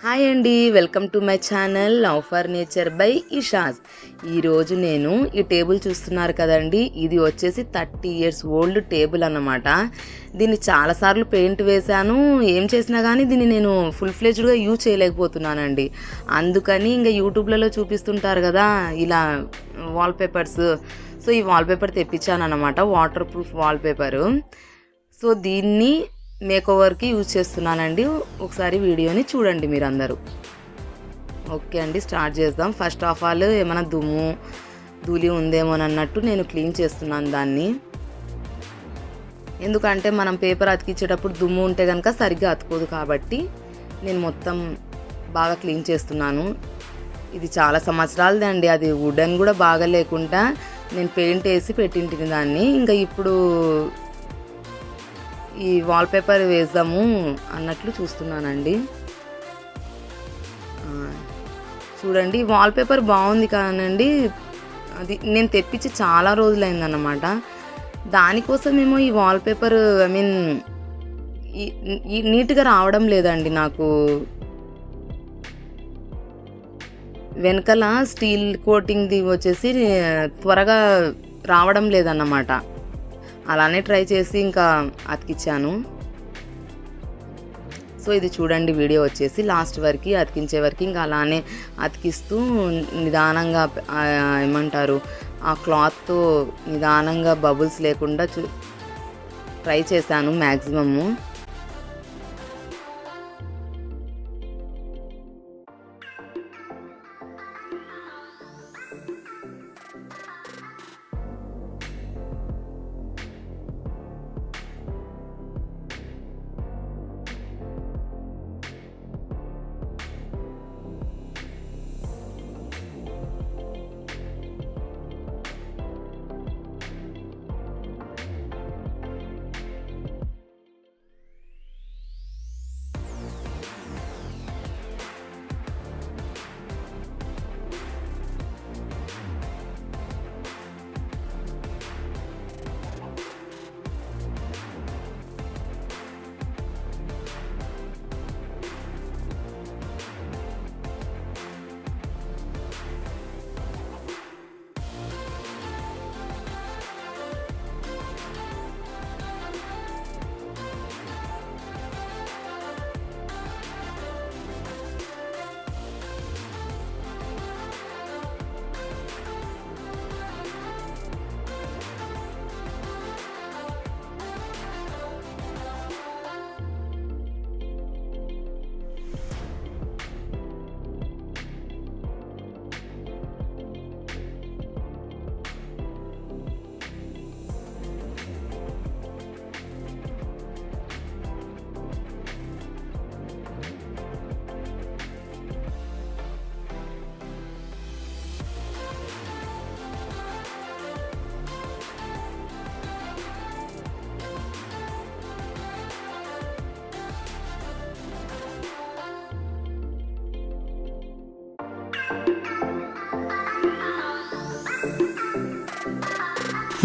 Hi అండి, welcome to my channel love for nature by ఇషాజ్. ఈరోజు నేను ఈ టేబుల్ చూస్తున్నారు కదండి, ఇది వచ్చేసి 30 years ఓల్డ్ టేబుల్ అన్నమాట. దీన్ని చాలాసార్లు పెయింట్ వేశాను, ఏం చేసినా కానీ దీన్ని నేను ఫుల్ ఫ్లెజ్డ్గా యూజ్ చేయలేకపోతున్నానండి. అందుకని ఇంకా యూట్యూబ్లలో చూపిస్తుంటారు కదా ఇలా వాల్పేపర్స్, సో ఈ వాల్పేపర్ తెప్పించాను అన్నమాట, వాటర్ ప్రూఫ్ వాల్పేపరు. సో దీన్ని మేకోవర్కి యూజ్ చేస్తున్నానండి. ఒకసారి వీడియోని చూడండి మీరు అందరూ. ఓకే అండి, స్టార్ట్ చేద్దాం. ఫస్ట్ ఆఫ్ ఆల్ ఏమైనా దుమ్ము ధూళి ఉందేమో అన్నట్టు నేను క్లీన్ చేస్తున్నాను దాన్ని. ఎందుకంటే మనం పేపర్ అతికించేటప్పుడు దుమ్ము ఉంటే కనుక సరిగ్గా అతుకోదు, కాబట్టి నేను మొత్తం బాగా క్లీన్ చేస్తున్నాను. ఇది చాలా సంవత్సరాలది అండి, అది వుడెన్ కూడా బాగా లేకుండా నేను పెయింట్ వేసి పెట్టింటిని దాన్ని. ఇంకా ఇప్పుడు ఈ వాల్పేపర్ వేద్దాము అన్నట్లు చూస్తున్నానండి. చూడండి, వాల్పేపర్ బాగుంది కానండి, అది నేను తెప్పించి చాలా రోజులైందన్నమాట. దానికోసమేమో ఈ వాల్పేపర్ నీట్గా రావడం లేదండి. నాకు వెనకాల స్టీల్ కోటింగ్ది వచ్చేసి త్వరగా రావడం లేదన్నమాట. అలానే ట్రై చేసి ఇంకా అతికించాను. సో ఇది చూడండి, వీడియో వచ్చేసి లాస్ట్ వరకు అతికించే వరకు ఇంకా అలానే అతికిస్తూ నిదానంగా ఏమంటారు ఆ క్లాత్తో నిదానంగా బబుల్స్ లేకుండా ట్రై చేశాను మ్యాక్సిమము.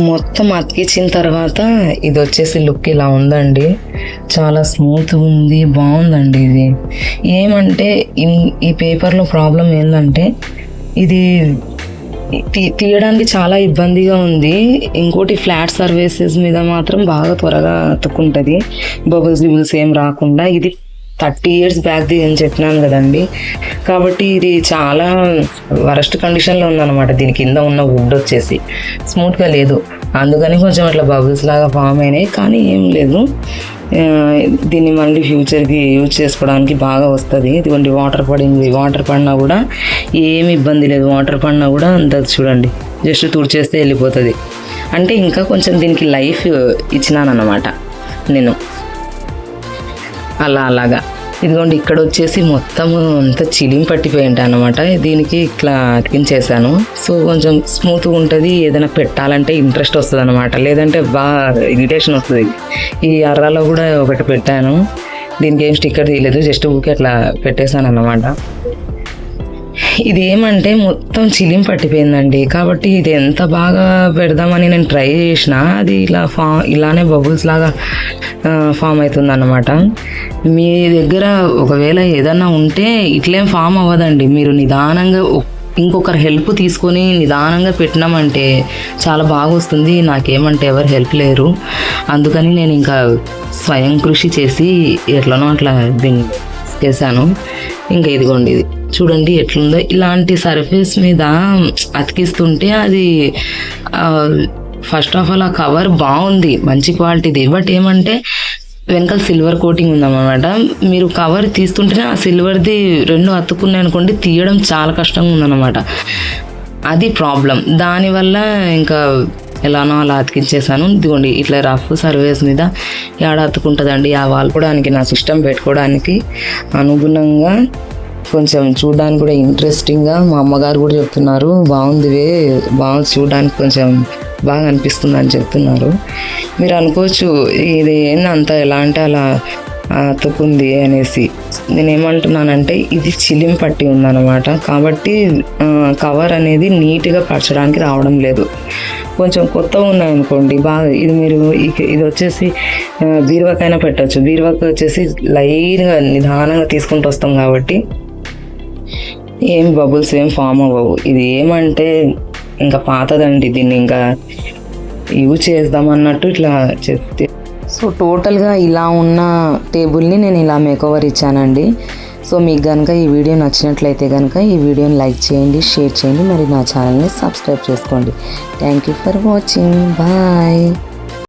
మొత్తం అతికించిన తర్వాత ఇది వచ్చేసి లుక్ ఇలా ఉందండి. చాలా స్మూత్ ఉంది, బాగుందండి. ఇది ఏమంటే ఈ పేపర్లో ప్రాబ్లం ఏంటంటే ఇది తీయడానికి చాలా ఇబ్బందిగా ఉంది. ఇంకోటి ఫ్లాట్ సర్ఫేసెస్ మీద మాత్రం బాగా త్వరగా అతుక్కుంటుంది, బబుల్స్ ఏం రాకుండా. ఇది 30 years బ్యాక్ది అని చెప్పినాను కదండి, కాబట్టి ఇది చాలా వరస్ట్ కండిషన్లో ఉందన్నమాట. దీని కింద ఉన్న వుడ్ వచ్చేసి స్మూత్గా లేదు, అందుకని కొంచెం అట్లా బబుల్స్ లాగా ఫామ్ అయినాయి. కానీ ఏం లేదు, దీన్ని మళ్ళీ ఫ్యూచర్కి యూజ్ చేసుకోవడానికి బాగా వస్తుంది. ఇదిగోండి, వాటర్ పడింది, వాటర్ పడినా కూడా ఏమి ఇబ్బంది లేదు. వాటర్ పడినా కూడా అంత చూడండి, జస్ట్ తుడిచేస్తే వెళ్ళిపోతుంది. అంటే ఇంకా కొంచెం దీనికి లైఫ్ ఇచ్చినాను అన్నమాట నేను, అలాగా. ఇదిగోండి, ఇక్కడ వచ్చేసి మొత్తం అంతా చిలిం పట్టిపోయి ఉంటాయి అన్నమాట. దీనికి ఇట్లా అతికించేసాను. సో కొంచెం స్మూత్గా ఉంటుంది, ఏదైనా పెట్టాలంటే ఇంట్రెస్ట్ వస్తుంది అనమాట, లేదంటే బాగా ఇరిటేషన్ వస్తుంది. ఈ అర్రాలో కూడా ఒకటి పెట్టాను, దీనికి ఏం స్టిక్కర్ తీయలేదు, జస్ట్ ఊకే అట్లా పెట్టేశాను అన్నమాట. ఇది ఏమంటే మొత్తం చిలిం పట్టిపోయిందండి. కాబట్టి ఇది ఎంత బాగా పెడదామని నేను ట్రై చేసినా అది ఇలానే బబుల్స్ లాగా ఫామ్ అవుతుంది అన్నమాట. మీ దగ్గర ఒకవేళ ఏదన్నా ఉంటే ఇట్లేం ఫామ్ అవ్వదండి. మీరు నిదానంగా ఇంకొకరు హెల్ప్ తీసుకొని నిదానంగా పెట్టినామంటే చాలా బాగా వస్తుంది. నాకేమంటే ఎవరు హెల్ప్ లేరు, అందుకని నేను ఇంకా స్వయం కృషి చేసి ఎట్లనో అట్లా దీన్ని చేశాను. ఇంకా ఇదిగోండి, ఇది చూడండి ఎట్లుందో. ఇలాంటి సర్ఫేస్ మీద అతికిస్తుంటే అది ఫస్ట్ ఆఫ్ ఆల్ ఆ కవర్ బాగుంది, మంచి క్వాలిటీది. బట్ ఏమంటే వెనకాల సిల్వర్ కోటింగ్ ఉందన్నమాట. మీరు కవర్ తీస్తుంటేనే ఆ సిల్వర్ది రెండు అతుక్కున్నాయి అనుకోండి, తీయడం చాలా కష్టంగా ఉందన్నమాట. అది ప్రాబ్లం. దానివల్ల ఇంకా ఎలానో అలా అతికించేసాను. ఇదిగోండి ఇట్లా రఫ్ సర్ఫేస్ మీద ఏడ అతుకుంటుందండి. ఆ వాల్కోవడానికి నా సిస్టమ్ పెట్టుకోవడానికి అనుగుణంగా కొంచెం చూడడానికి కూడా ఇంట్రెస్టింగ్గా మా అమ్మగారు కూడా చెప్తున్నారు, బాగుంది చూడడానికి కొంచెం బాగా అనిపిస్తుంది అని చెప్తున్నారు. మీరు అనుకోవచ్చు ఇది ఏందంతా ఎలా అంటే అలా అతుకుంది అనేసి. నేనేమంటున్నానంటే ఇది చిలిం పట్టి ఉందన్నమాట. కాబట్టి కవర్ అనేది నీట్గా పరచడానికి రావడం లేదు. కొంచెం కొత్తగా ఉన్నాయనుకోండి బాగా, ఇది మీరు ఇది వచ్చేసి బీరువాకైనా పెట్టచ్చు. బీరువాకి వచ్చేసి లైట్గా నిదానంగా తీసుకుంటూ వస్తాం కాబట్టి ఏం బబుల్స్ ఏం ఫామ్ అవ్వవు. ఇది ఏమంటే ఇంకా పాతదండి, దీన్ని ఇంకా యూజ్ చేద్దామన్నట్టు ఇట్లా చెప్తే. సో టోటల్గా ఇలా ఉన్న టేబుల్ని నేను ఇలా మేకోవర్ ఇచ్చానండి. సో మీకు కనుక ఈ వీడియో నచ్చినట్లయితే కనుక ఈ వీడియోని లైక్ చేయండి, షేర్ చేయండి, మరి నా ఛానల్ని సబ్స్క్రైబ్ చేసుకోండి. Thank you for watching. Bye.